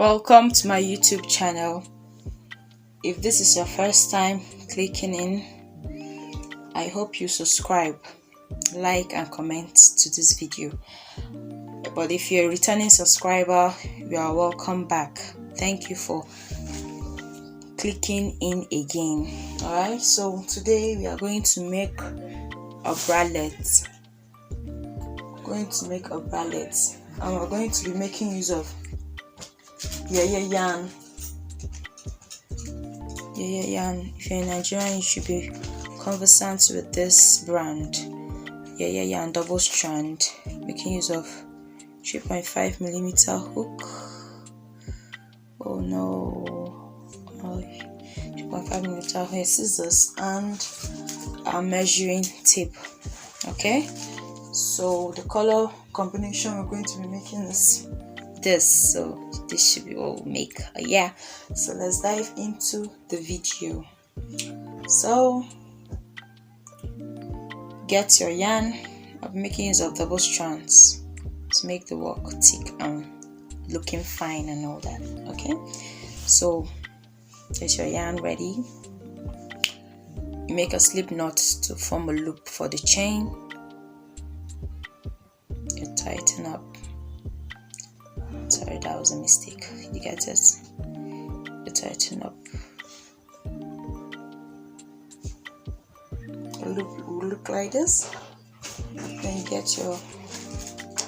Welcome to my YouTube channel. If this is your first time clicking in, I hope you subscribe, like and comment to this video. But if you're a returning subscriber, you are welcome back. Thank you for clicking in again. Alright, so today we are going to make a bralette. And we're going to be making use of yeye yarn. Yeye yarn. If you're in Nigeria, you should be conversant with this brand. Yeye yarn double strand. Making use of 3.5mm hook. Oh no! 3.5mm hook, scissors, and our measuring tape. Okay. So the color combination we're going to be making is this, so this should be what we'll make. So let's dive into the video. So get your yarn. I'll be making use of double strands to make the work thick and looking fine and all that. Okay, so get your yarn ready. You make a slip knot to form a loop for the chain. You tighten up. Sorry, that was a mistake. You get it? You tighten up. The loop will look like this. Then you get your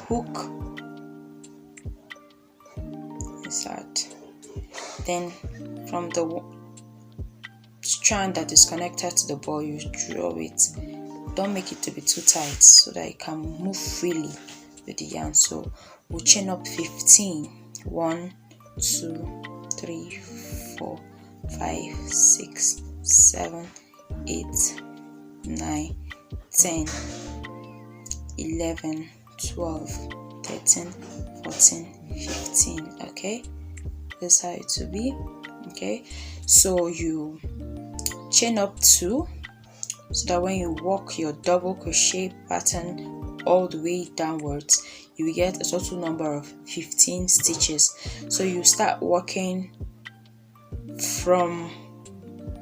hook. Insert. Then from the strand that is connected to the ball, you draw it. Don't make it to be too tight so that it can move freely with the yarn. So we'll chain up 15. 1, 2, 3, 4, 5, 6, 7, 8, 9, 10, 11, 12, 13, 14, 15. Okay, that's how it will be. Okay, so you chain up 2 so that when you walk your double crochet pattern all the way downwards, you will get a total number of 15 stitches. So you start working from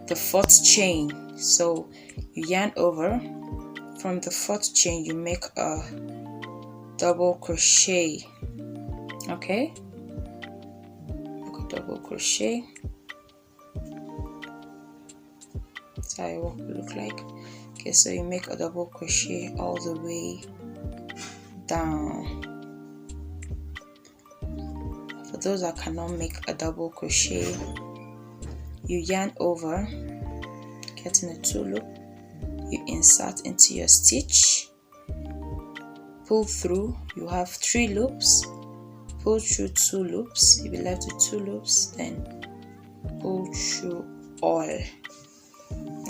the 4th chain. So you yarn over. From the 4th chain, you make a double crochet. Okay, make a double crochet. That's how it will look like. Okay, so you make a double crochet all the way down. For those that cannot make a double crochet, you yarn over, getting a 2 loop, you insert into your stitch, pull through. You have 3 loops, pull through 2 loops, you'll be left with 2 loops, then pull through all.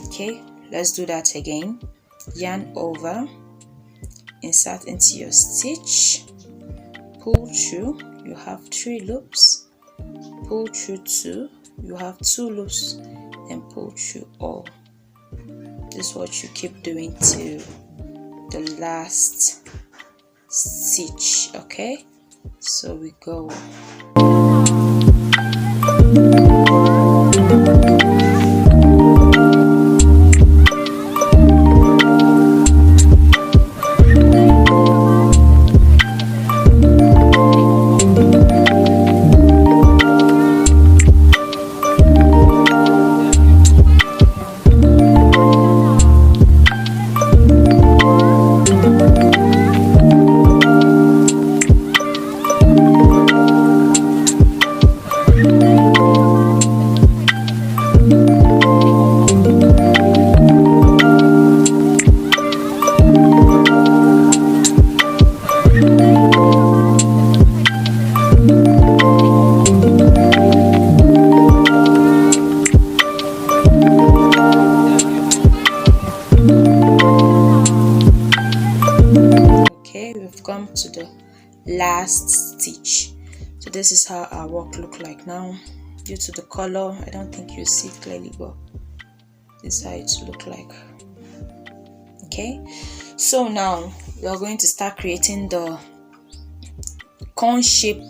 Okay, let's do that again. Yarn over, insert into your stitch, pull through. You have 3 loops, pull through 2, you have 2 loops, then pull through all. This is what you keep doing to the last stitch. Okay, so we go. Come to the last stitch. So this is how our work look like now. Due to the color, I don't think you see it clearly, but this is how it look like. Okay, so now we are going to start creating the cone shape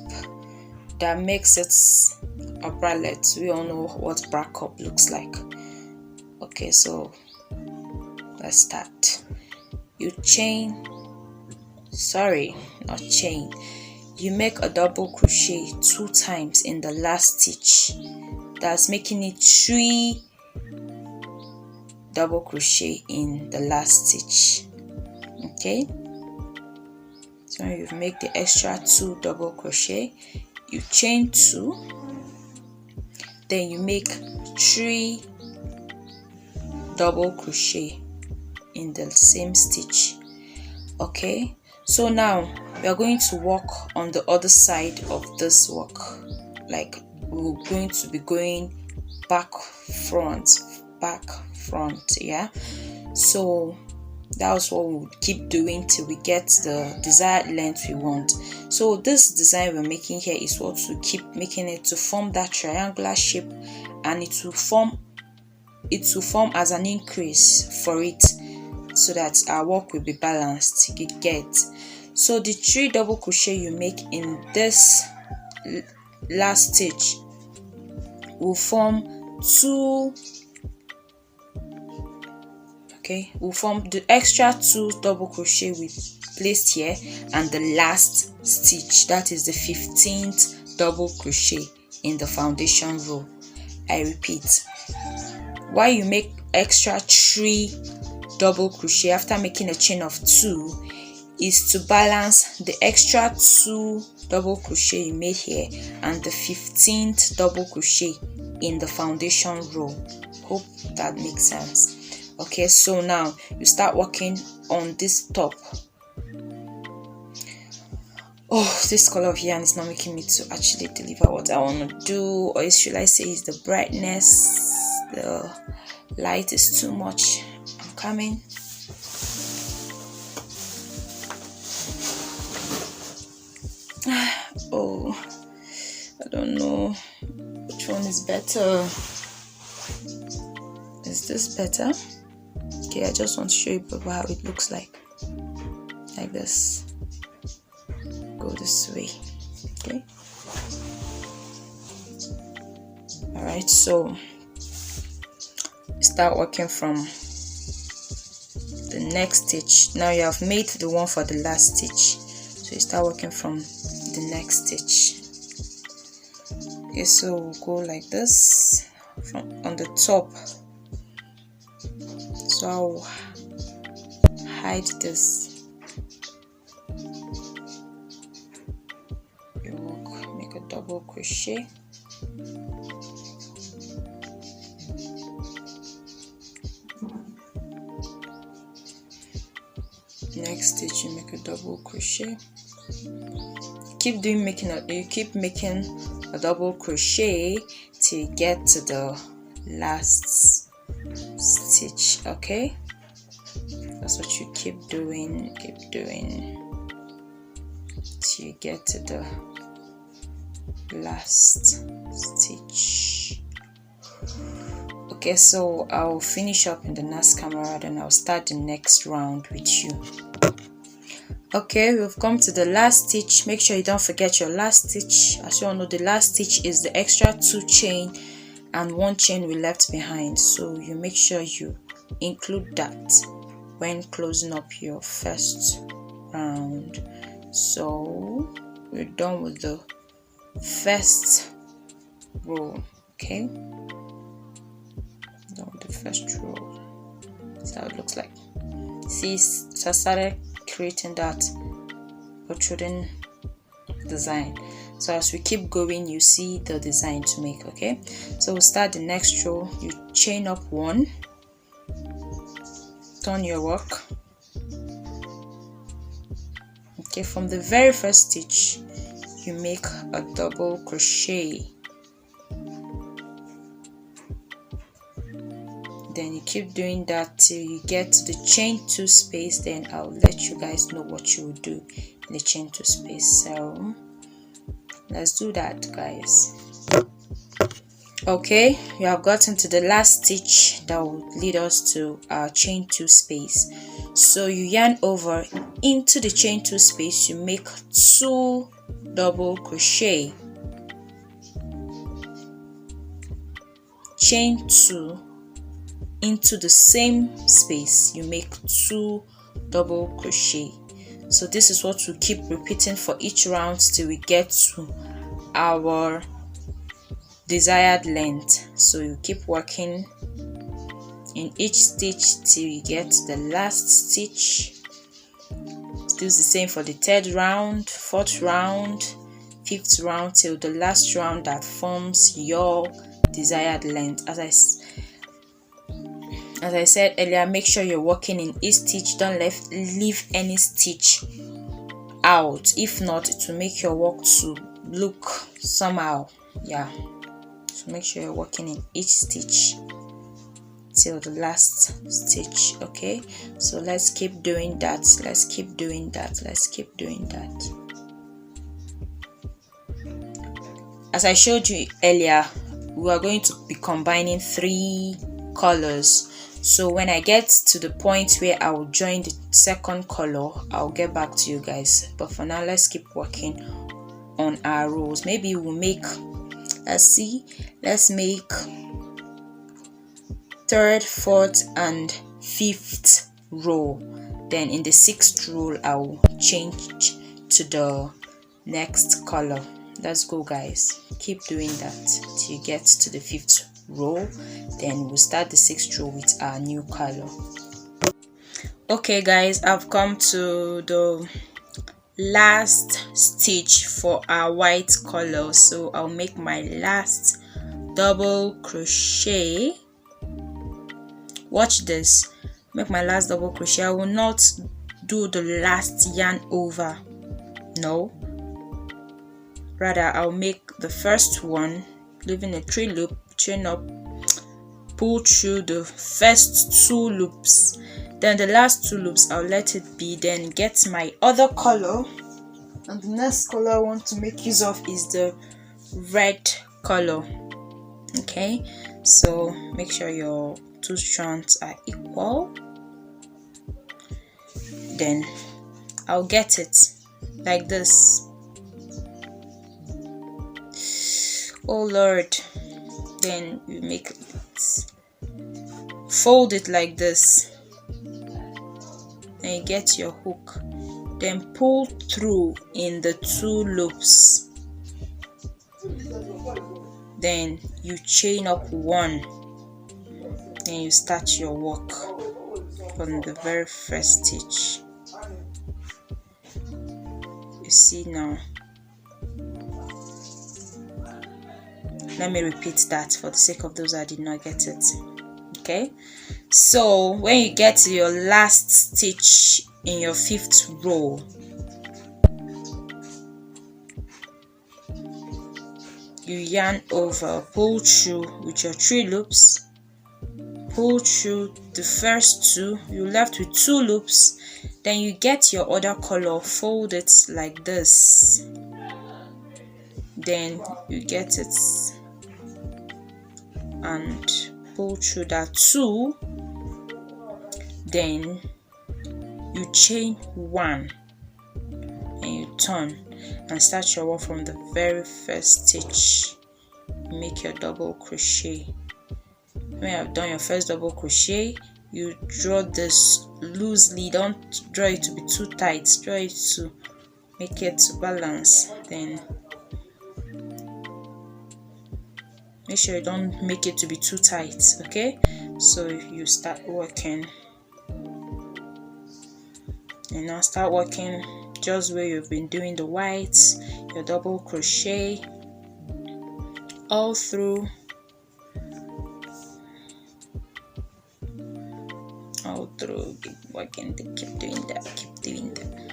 that makes it a bralette. We all know what bra cup looks like. Okay, so let's start. You make a double crochet 2 times in the last stitch. That's making it 3 double crochet in the last stitch. Okay, so you've made the extra 2 double crochet, you chain 2, then you make 3 double crochet in the same stitch. Okay, so now we are going to work on the other side of this work. Like, we're going to be going back front, yeah. So that's what we'll keep doing till we get the desired length we want. So this design we're making here is what we keep making it to form that triangular shape, and it will form as an increase for it, so that our work will be balanced. You get. So the 3 double crochet you make in this last stitch will form 2. Okay, we'll form the extra 2 double crochet we placed here, and the last stitch, that is the 15th double crochet in the foundation row. I repeat, why you make extra 3 double crochet after making a chain of 2 is to balance the extra 2 double crochet you made here and the 15th double crochet in the foundation row. Hope that makes sense. Okay, so now you start working on this top. Oh, this color of yarn is not making me to actually deliver what I want to do, or should I say is the brightness, the light is too much. I'm coming. Oh, I don't know which one is better. Is this better? Okay, I just want to show you how it looks like this. Go this way. Okay, all right, so start working from the next stitch. Now you have made the one for the last stitch, so you start working from the next stitch. Okay, so we'll go like this from on the top. So I'll hide this. You will make a double crochet. Next stitch, you make a double crochet. You keep making a double crochet till you get to the last stitch. Okay, that's what you keep doing till you get to the last stitch. Okay, so I'll finish up in the next camera, then I'll start the next round with you. Okay, we've come to the last stitch. Make sure you don't forget your last stitch. As you all know, the last stitch is the extra 2 chain and 1 chain we left behind, so you make sure you include that when closing up your first round. So we're done with the first row. Okay, done with the first row. That's how it looks like. See, so I started creating that protruding design. So as we keep going, you see the design to make. Okay, so we'll start the next row. You chain up 1, turn your work. Okay, from the very first stitch you make a double crochet, then you keep doing that till you get to the chain 2 space. Then I'll let you guys know what you will do in the chain 2 space. So let's do that, guys. Okay, you have gotten to the last stitch that will lead us to our chain 2 space. So you yarn over into the chain 2 space, you make 2 double crochet. chain 2 into the same space, you make 2 double crochet. So this is what we keep repeating for each round till we get to our desired length. So you keep working in each stitch till you get the last stitch. Still the same for the third round, fourth round, fifth round, till the last round that forms your desired length. As I said earlier, make sure you're working in each stitch. Don't leave any stitch out. If not, it will make your work to look somehow. Yeah, so make sure you're working in each stitch till the last stitch. Okay, so let's keep doing that. Let's keep doing that. Let's keep doing that. As I showed you earlier, we are going to be combining 3 colors. So when I get to the point where I will join the second color, I'll get back to you guys. But for now, let's keep working on our rows. Maybe we'll make, let's make 3rd, 4th and 5th row. Then in the 6th row, I'll change to the next color. Let's go, guys. Keep doing that till you get to the 5th row. Then we'll start the 6th row with our new color. Okay, guys, I've come to the last stitch for our white color. So I'll make my last double crochet. Watch this. Make my last double crochet. I will not do the last yarn over. No. Rather, I'll make the first one, leaving a 3 loop, chain up, pull through the first 2 loops. Then the last 2 loops, I'll let it be. Then get my other color. And the next color I want to make use of is the red color. Okay, so make sure your 2 strands are equal. Then I'll get it like this. Oh Lord. Then you make it, fold it like this, and you get your hook. Then pull through in the 2 loops. Then you chain up 1. Then you start your work from the very first stitch. You see now. Let me repeat that for the sake of those that did not get it. Okay, so when you get to your last stitch in your 5th row, you yarn over, pull through with your 3 loops, pull through the first 2, you're left with 2 loops. Then you get your other color, fold it like this, then you get it and pull through that 2. Then you chain 1 and you turn and start your work from the very first stitch. Make your double crochet. When you have done your first double crochet, you draw this loosely. Don't draw it to be too tight, draw it to make it to balance. Then make sure you don't make it to be too tight. Okay, so you start working, and now start working just where you've been doing the whites, your double crochet all through, keep working, keep doing that,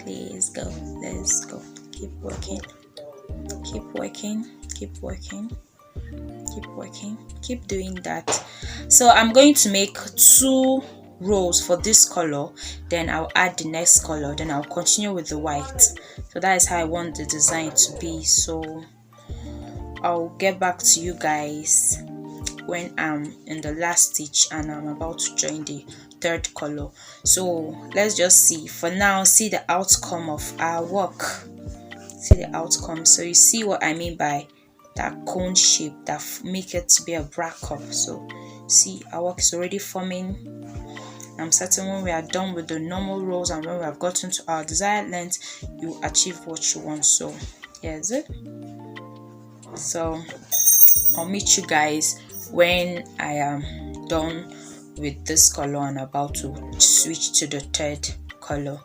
please go, let's go, keep working, keep working, keep working, keep working, keep doing that. So I'm going to make 2 rows for this color, then I'll add the next color, then I'll continue with the white. So that is how I want the design to be. So I'll get back to you guys when I'm in the last stitch and I'm about to join the 3rd color. So let's just see for now, see the outcome of our work, see the outcome. So you see what I mean by that cone shape that make it to be a bra cup. So see, our work is already forming. I'm certain when we are done with the normal rows and when we have gotten to our desired length, you achieve what you want. So here's it. So I'll meet you guys when I am done with this color and about to switch to the third color.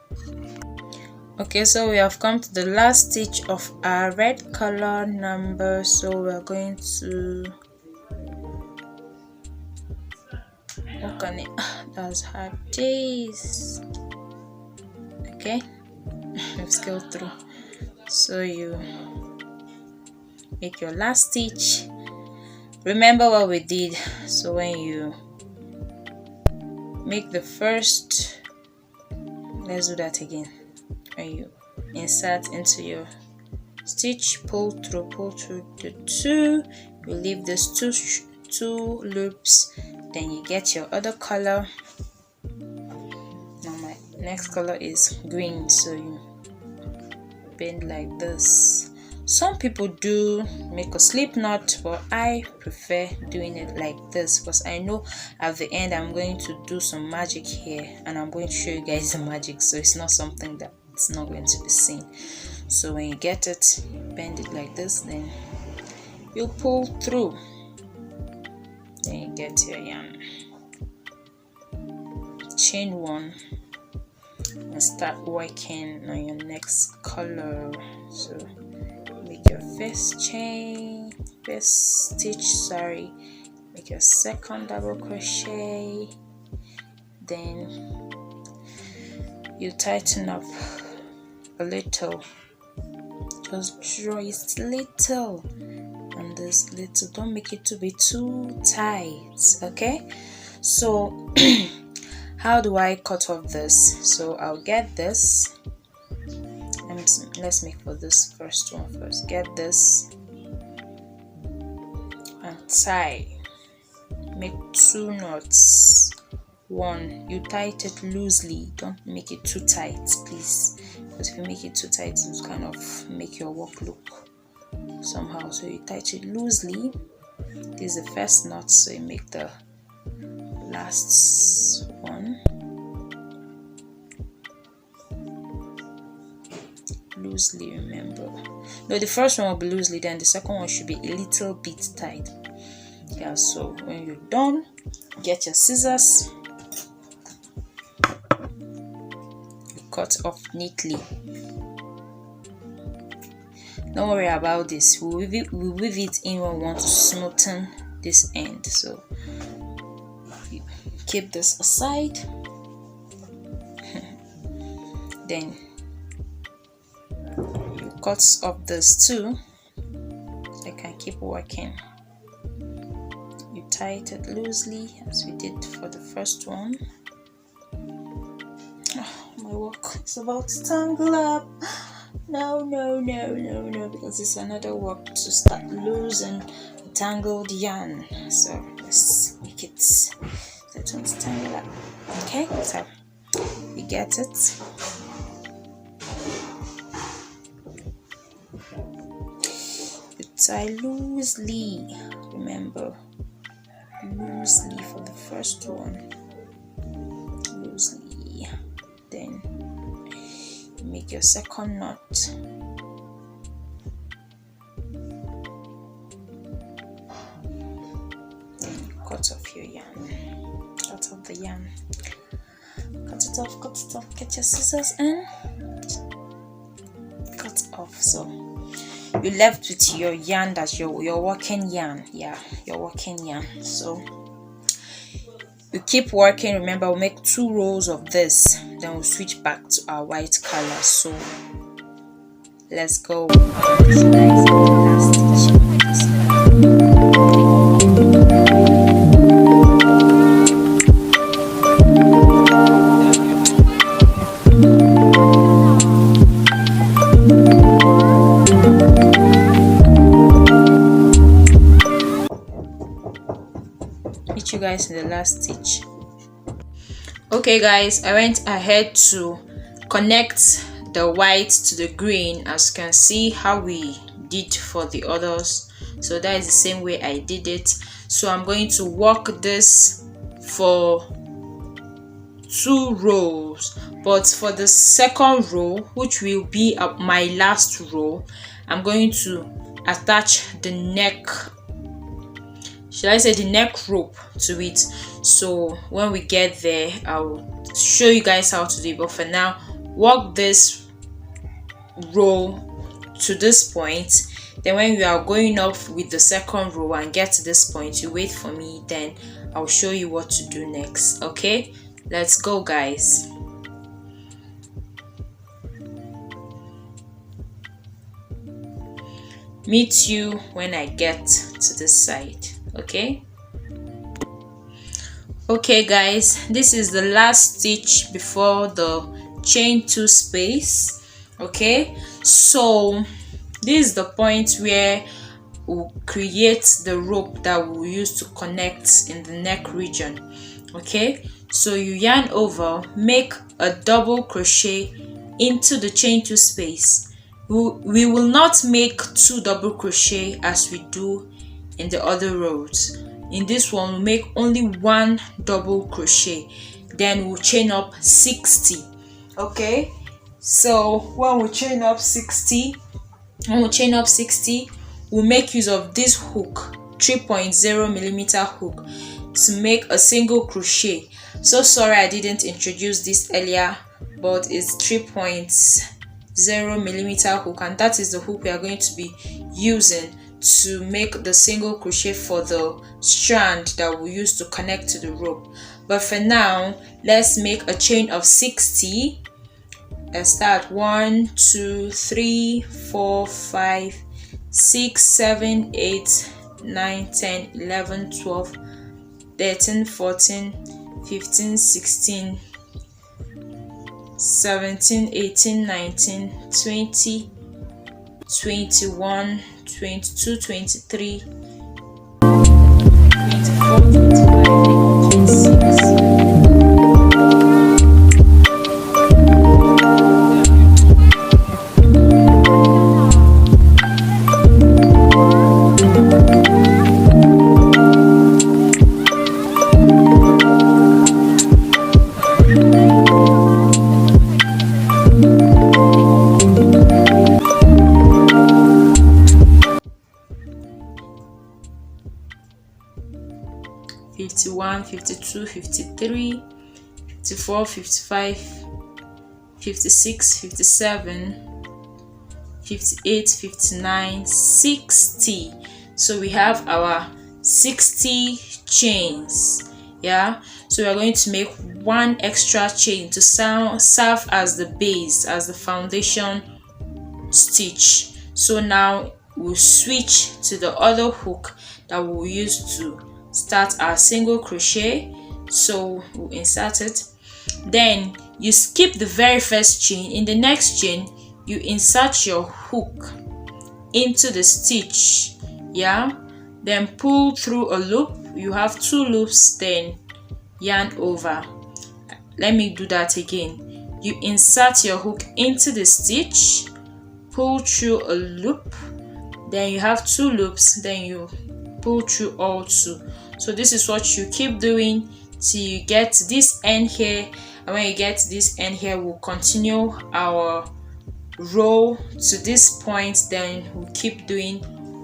Okay, so we have come to the last stitch of our red color number. So we're going to work on it. That's hard days. Okay, we've scaled through. So you make your last stitch. Remember what we did. So when you make the first, let's do that again. When you insert into your stitch, pull through the two, you leave these two loops, then you get your other color. Now my next color is green, so you bend like this. Some people do make a slip knot, but I prefer doing it like this because I know at the end I'm going to do some magic here and I'm going to show you guys the magic, so it's not something that it's not going to be seen. So when you get it, bend it like this, then you pull through, then you get your yarn, chain one, and start working on your next color. So make your first stitch, make your second double crochet, then you tighten up a little, just draw it little and this little, don't make it to be too tight. Okay, so how do I cut off this? So I'll get this, let's make for this first one first. Get this and tie, make 2 knots. One, you tie it loosely, don't make it too tight please, because if you make it too tight it will kind of make your work look somehow. So you tie it loosely. This is the first knot, so you make the last one loosely. Remember, no, the first one will be loosely, then the second one should be a little bit tight. Yeah, so when you're done, get your scissors, you cut off neatly. Don't worry about this, we'll weave it in when we want to smoothen this end. So you keep this aside, then you cut off this too, so I can keep working. You tie it loosely as we did for the first one. Oh, my work is about to tangle up. No, because it's another work to start losing tangled yarn. So let's make it so it won't tangle up. Okay, so we get it. You tie loosely, remember, loosely for the first one, loosely, then make your second knot, then you cut off your yarn, cut off the yarn, cut it off, get your scissors and cut off. So you're left with your yarn, that's your working yarn. Yeah, your working yarn. So you keep working. Remember, we'll make 2 rows of this, then we'll switch back to our white color. So let's go. Meet you guys in the last stitch. Okay guys, I went ahead to connect the white to the green, as you can see how we did for the others. So that is the same way I did it. So I'm going to work this for 2 rows, but for the second row, which will be my last row, I'm going to attach the neck, should I say the neck rope to it. So when we get there, I'll show you guys how to do it, but for now, work this row to this point. Then when we are going up with the second row and get to this point, you wait for me, then I'll show you what to do next. Okay, let's go, guys. Meet you when I get to this side. Okay guys, this is the last stitch before the chain 2 space. Okay, so this is the point where we'll create the rope that we'll use to connect in the neck region. Okay, so you yarn over, make a double crochet into the chain 2 space. We will not make 2 double crochet as we do in the other rows. In this one, we'll make only 1 double crochet, then we'll chain up 60. Okay, so when we chain up 60, we'll make use of this hook, 3.0mm hook, to make a single crochet. So sorry I didn't introduce this earlier, but it's 3.0mm hook, and that is the hook we are going to be using to make the single crochet for the strand that we'll use to connect to the rope. But for now, let's make a chain of 60. Let's start 1 2 3 4 5 6 7 8 9 10 11 12 13 14 15 16 17 18 19 20 21 22 23 24 25 26 51, 52, 53, 54, 55, 56, 57, 58, 59, 60. So we have our 60 chains. Yeah, so we are going to make 1 extra chain to serve as the base, as the foundation stitch. So now we'll switch to the other hook that we'll use to start our single crochet. So we'll insert it, then you skip the very first chain. In the next chain, you insert your hook into the stitch, yeah, then pull through a loop. You have 2 loops, then yarn over. Let me do that again. You insert your hook into the stitch, pull through a loop, then you have 2 loops, then you pull through all 2. So this is what you keep doing till you get this end here, and when you get this end here, we'll continue our row to this point, then we'll keep doing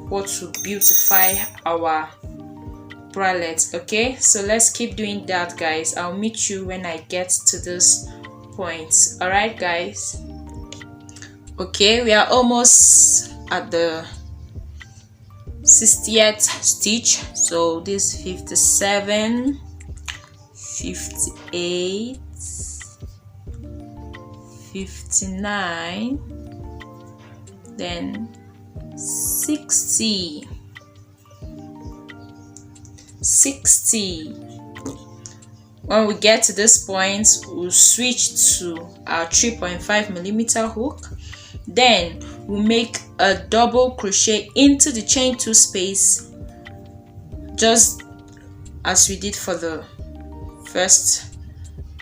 what will beautify our bralette. Okay, so let's keep doing that, guys. I'll meet you when I get to this point. All right, guys. Okay, we are almost at the 60th stitch. So this 57, 58, 59, then 60. When we get to this point, we'll switch to our 3.5mm hook, then we'll make a double crochet into the chain 2 space, just as we did for the first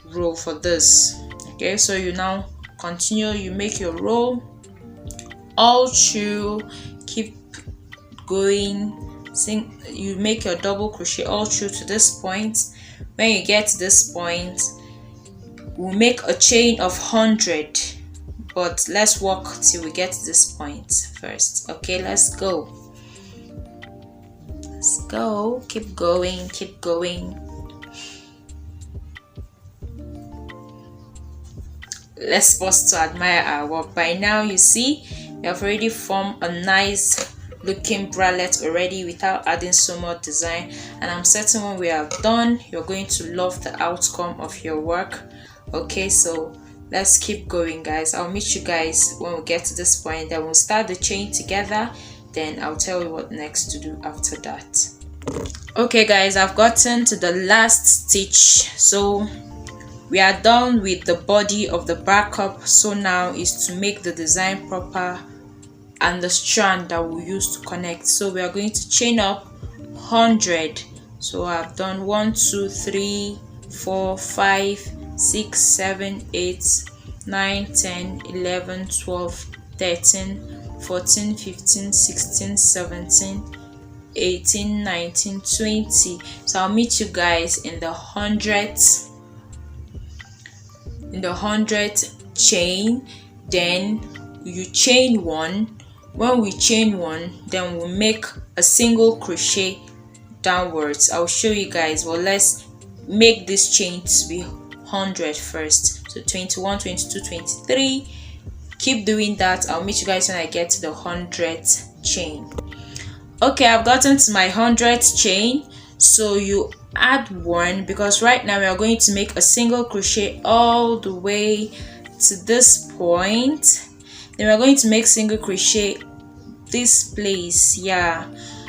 row for this. Okay, so you now continue, you make your row all through, keep going. You make your double crochet all through to this point. When you get to this point, we'll make a chain of 100, but let's walk till we get to this point first. Okay, let's go. Let's go. Keep going, keep going. Let's pause to admire our work. By now, you see we have already formed a nice looking bralette already without adding so much design, and I'm certain when we are done, you're going to love the outcome of your work. Okay, so let's keep going, guys. I'll meet you guys when we get to this point, then we'll start the chain together, then I'll tell you what next to do after that. Okay guys, I've gotten to the last stitch, so we are done with the body of the backup. So now is to make the design proper and the strand that we'll use to connect. So we are going to chain up 100. So I've done 1 2 3 4 5 6 7 8 9 10 11 12 13 14 15 16 17 18 19 20. So I'll meet you guys in the 100th chain. Then you chain one. When we chain one, then we'll make a single crochet downwards. I'll show you guys. Well, let's make this chain to be 100 first. So 21 22 23. Keep doing that. I'll meet you guys when I get to the 100th chain. Okay, I've gotten to my 100th chain. So you add one, because right now we are going to make a single crochet all the way to this point. Then we're going to make single crochet this place. Yeah,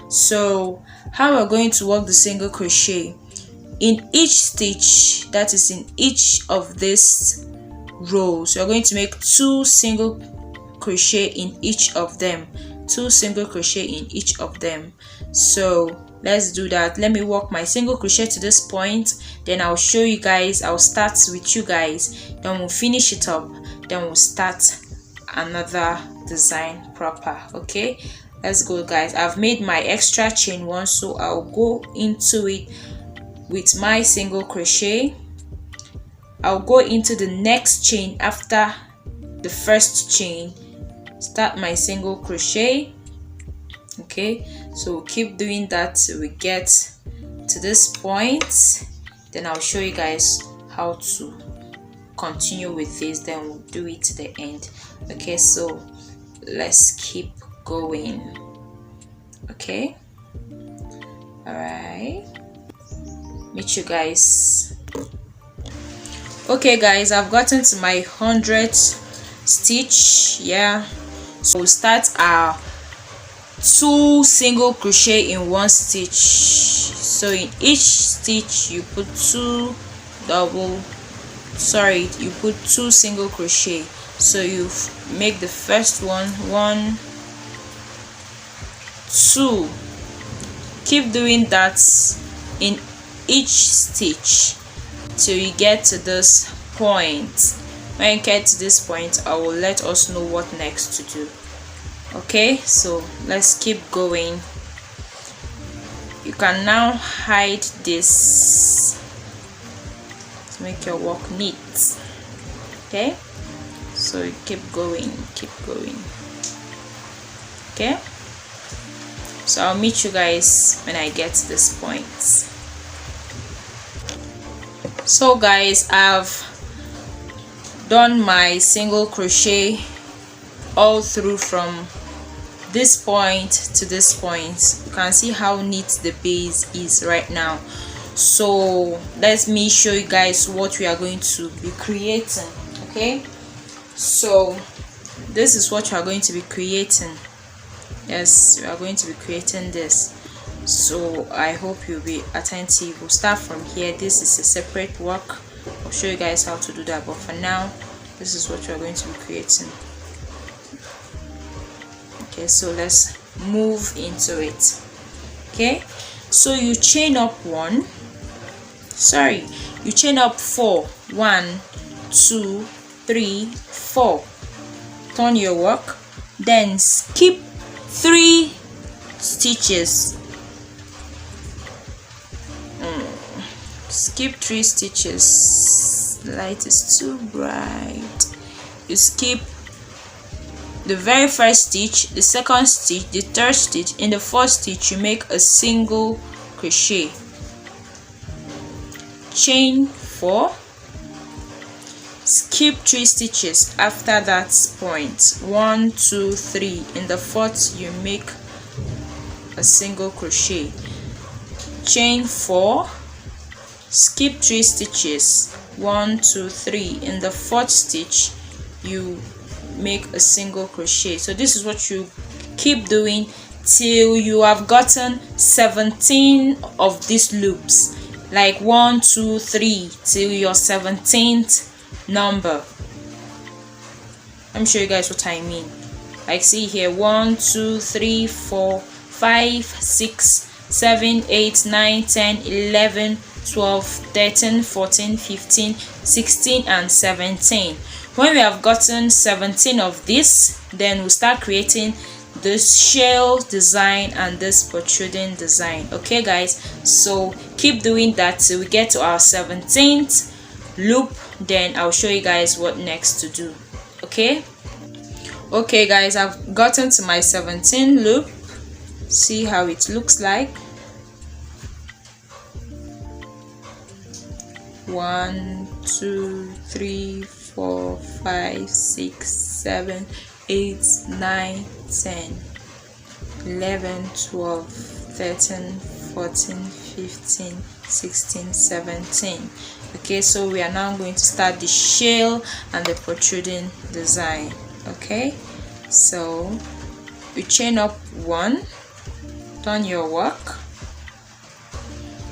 so how we're going to work the single crochet, in each stitch, that is in each of these rows, you're going to make 2 single crochet in each of them. 2 single crochet in each of them. So let's do that. Let me work my single crochet to this point, then I'll show you guys. I'll start with you guys, then we'll finish it up, then we'll start another design proper. Okay, let's go guys. I've made my extra chain one, so I'll go into it with my single crochet. I'll go into the next chain after the first chain, start my single crochet. Okay, so we'll keep doing that till we get to this point, then I'll show you guys how to continue with this, then we'll do it to the end. Okay, so let's keep going. Okay, all right, meet you guys. Okay guys, I've gotten to my 100th stitch. Yeah, so we'll start our 2 single crochet in one stitch. So in each stitch you put 2 single crochet. So you make the first one 1 2. Keep doing that in each stitch till you get to this point. When you get to this point, I will let us know what next to do. Okay, so let's keep going. You can now hide this to make your work neat. Okay, so you keep going. Okay, so I'll meet you guys when I get to this point. So guys, I've done my single crochet all through from this point to this point. You can see how neat the base is right now. So let me show you guys what we are going to be creating. Okay, so this is what we are going to be creating. Yes, we are going to be creating this, so I hope you'll be attentive. We'll start from here. This is a separate work. I'll show you guys how to do that, but for now this is what we are going to be creating. Okay, so let's move into it. Okay, so you chain up you chain up 4. 1 2 3 4. Turn your work, then skip 3 stitches. Skip 3 stitches. The light is too bright. You skip the very first stitch, the second stitch, the third stitch. In the fourth stitch, you make a single crochet, chain 4, skip 3 stitches after that point. 1 2 3. In the fourth, you make a single crochet, chain 4, skip 3 stitches. 1 2 3. In the fourth stitch, you make a single crochet. So this is what you keep doing till you have gotten 17 of these loops, like 1 2 3 till your 17th number. Let me show you guys what I mean. Like, see here, 1 2 3 4 5 6 7 8 9 10 11 12 13 14 15 16 and 17. When we have gotten 17 of this, then we'll start creating this shell design and this protruding design. Okay guys, so keep doing that till we get to our 17th loop, then I'll show you guys what next to do. Okay guys, I've gotten to my 17th loop. See how it looks like. 1 2 3 4 5 6 7 8 9 10 11 12 13 14 15 16 17. Okay, so we are now going to start the shell and the protruding design. Okay, so you chain up 1, turn your work,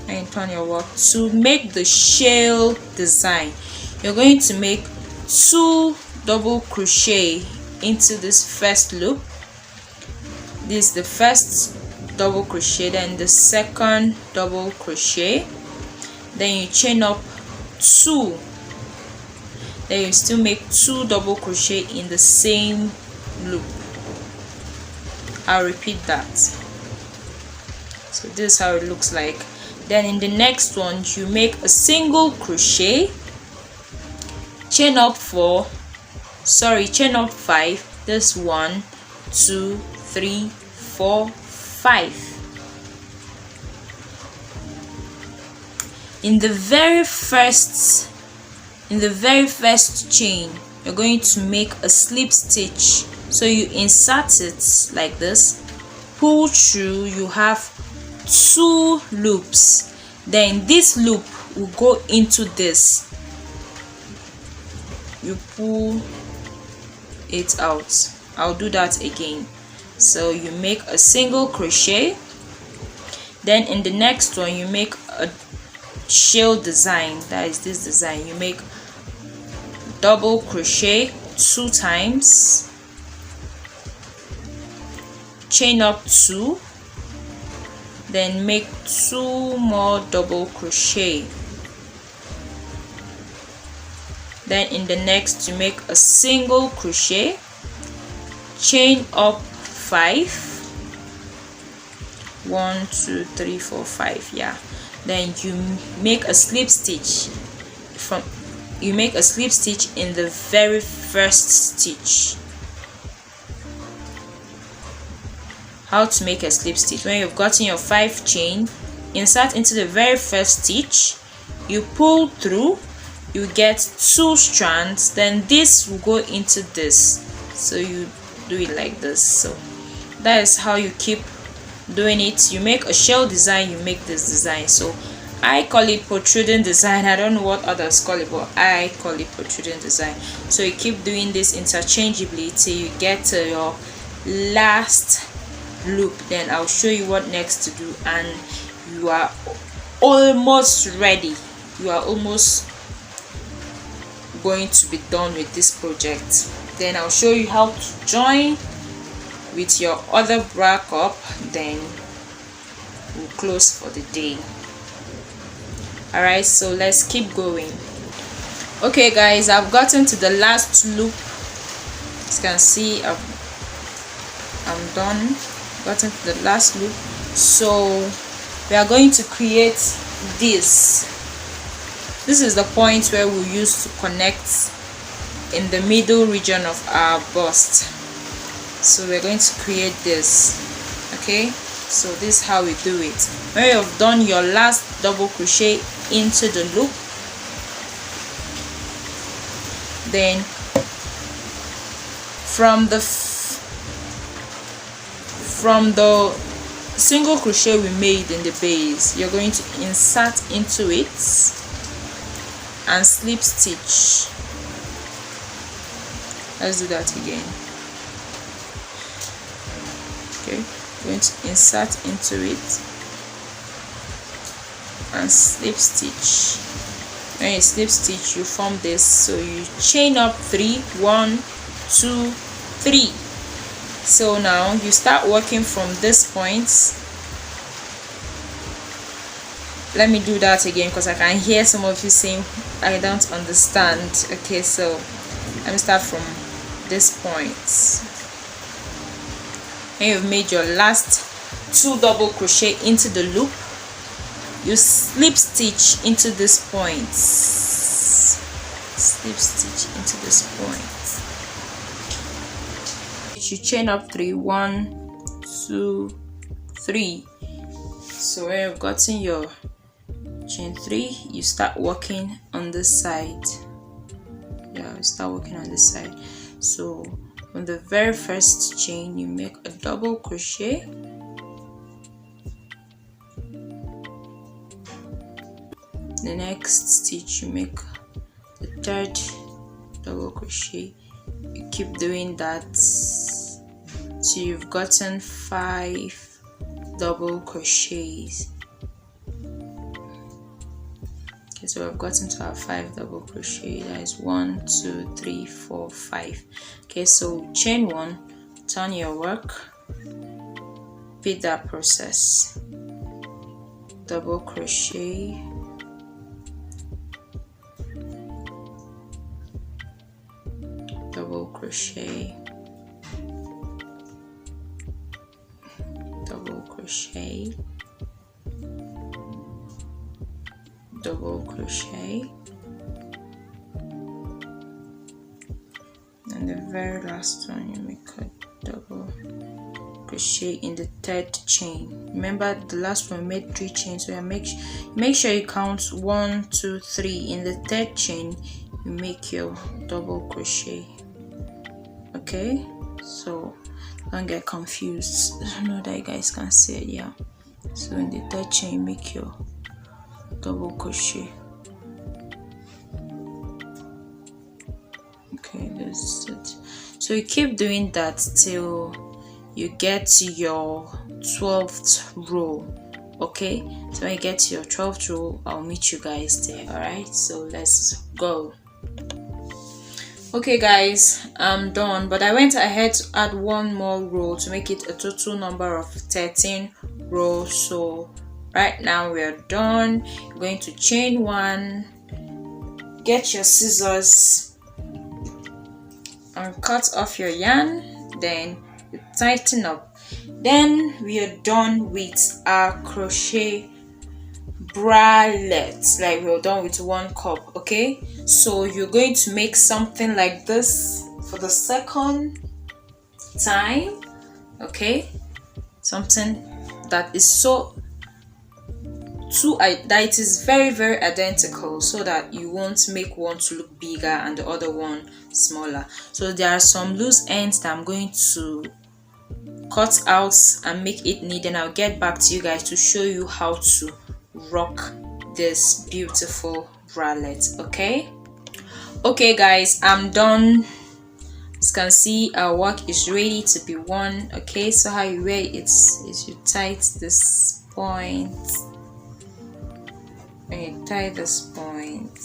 and turn your work. To make the shell design, you're going to make 2 double crochet into this first loop. This is the first double crochet, then the second double crochet, then you chain up 2, then you still make 2 double crochet in the same loop. I'll repeat that. So this is how it looks like. Then in the next one, you make a single crochet, chain up 5. This 1 2 3 4 5. In the very first chain, you're going to make a slip stitch. So you insert it like this, pull through, you have 2 loops, then this loop will go into this, you pull it out. I'll do that again. So you make a single crochet, then in the next one you make a shell design, that is this design. You make double crochet 2 times, chain up 2, then make 2 more double crochet. Then in the next you make a single crochet, chain up 5, 1 2 3 4 5, yeah. Then you make a slip stitch in the very first stitch. How to make a slip stitch: when you've gotten your 5 chain, insert into the very first stitch, you pull through, you get 2 strands, then this will go into this, so you do it like this. So that is how you keep doing it. You make a shell design, you make this design. So I call it protruding design. I don't know what others call it, but I call it protruding design. So you keep doing this interchangeably till you get to your last loop, then I'll show you what next to do, and you are almost ready. You are almost going to be done with this project. Then I'll show you how to join with your other bra cup, then we'll close for the day. Alright, so let's keep going. Okay guys, I've gotten to the last loop. As you can see, I'm done. gotten to the last loop. So we are going to create this. This is the point where we use to connect in the middle region of our bust. So we're going to create this. Okay, so this is how we do it. When you have done your last double crochet into the loop, then from the single crochet we made in the base, you're going to insert into it and slip stitch. Let's do that again. Okay, going to insert into it and slip stitch. When you slip stitch, you form this. So you chain up 3, 1, 2, 3. So now you start working from this point. Let me do that again because I can hear some of you saying I don't understand. Okay, so let me start from this point. When you've made your last 2 double crochet into the loop, you slip stitch into this point. Slip stitch into this point. You chain up 3, 1, 2, 3. So when you've gotten your chain 3, you start working on this side. Yeah, you start working on this side. So on the very first chain, you make a double crochet. The next stitch, you make the 3rd double crochet. You keep doing that till you've gotten 5 double crochets. Okay, so I've gotten to our 5 double crochet. That is 1, 2, 3, 4, 5. Okay, so chain 1, turn your work, repeat that process. Double crochet, double crochet, double crochet, double crochet, and the very last one you make a double crochet in the 3rd chain. Remember the last one made 3 chains, so you make sure you count 1, 2, 3. In the 3rd chain you make your double crochet. Okay, so don't get confused. I know that you guys can see it. Yeah, so in the 3rd chain you make your double crochet. Okay, that's it. So you keep doing that till you get to your 12th row. Okay, so when you get to your 12th row, I'll meet you guys there. All right, so let's go. Okay guys, I'm done, but I went ahead to add 1 more row to make it a total number of 13 rows. So right now we are done. You're going to chain 1, get your scissors and cut off your yarn, then you tighten up. Then we are done with our crochet bralette, like we're done with 1 cup. Okay, so you're going to make something like this for the 2nd time. Okay, something that is that it is very, very identical, so that you won't make one to look bigger and the other one smaller. So there are some loose ends that I'm going to cut out and make it neat, and I'll get back to you guys to show you how to rock this beautiful bralette. Okay guys, I'm done. As you can see, our work is ready to be worn. Okay, so how you wear it is you tie this point. When you tie this point,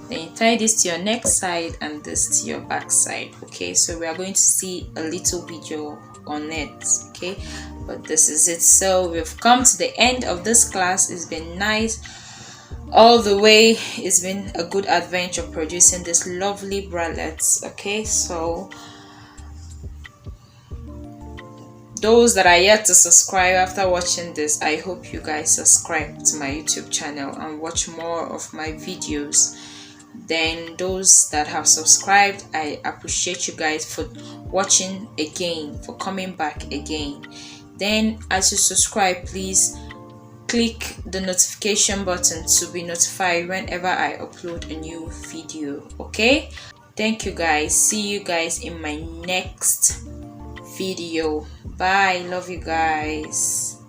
then you tie this to your neck side and this to your back side. Okay, so we are going to see a little video on it. Okay, but this is it. So we've come to the end of this class. It's been nice all the way. It's been a good adventure producing this lovely bralettes. Okay, so those that are yet to subscribe after watching this, I hope you guys subscribe to my YouTube channel and watch more of my videos. Then those that have subscribed, I appreciate you guys for watching again, for coming back again. Then as you subscribe, please click the notification button to be notified whenever I upload a new video. Okay, thank you guys. See you guys in my next video. Bye. Love you guys.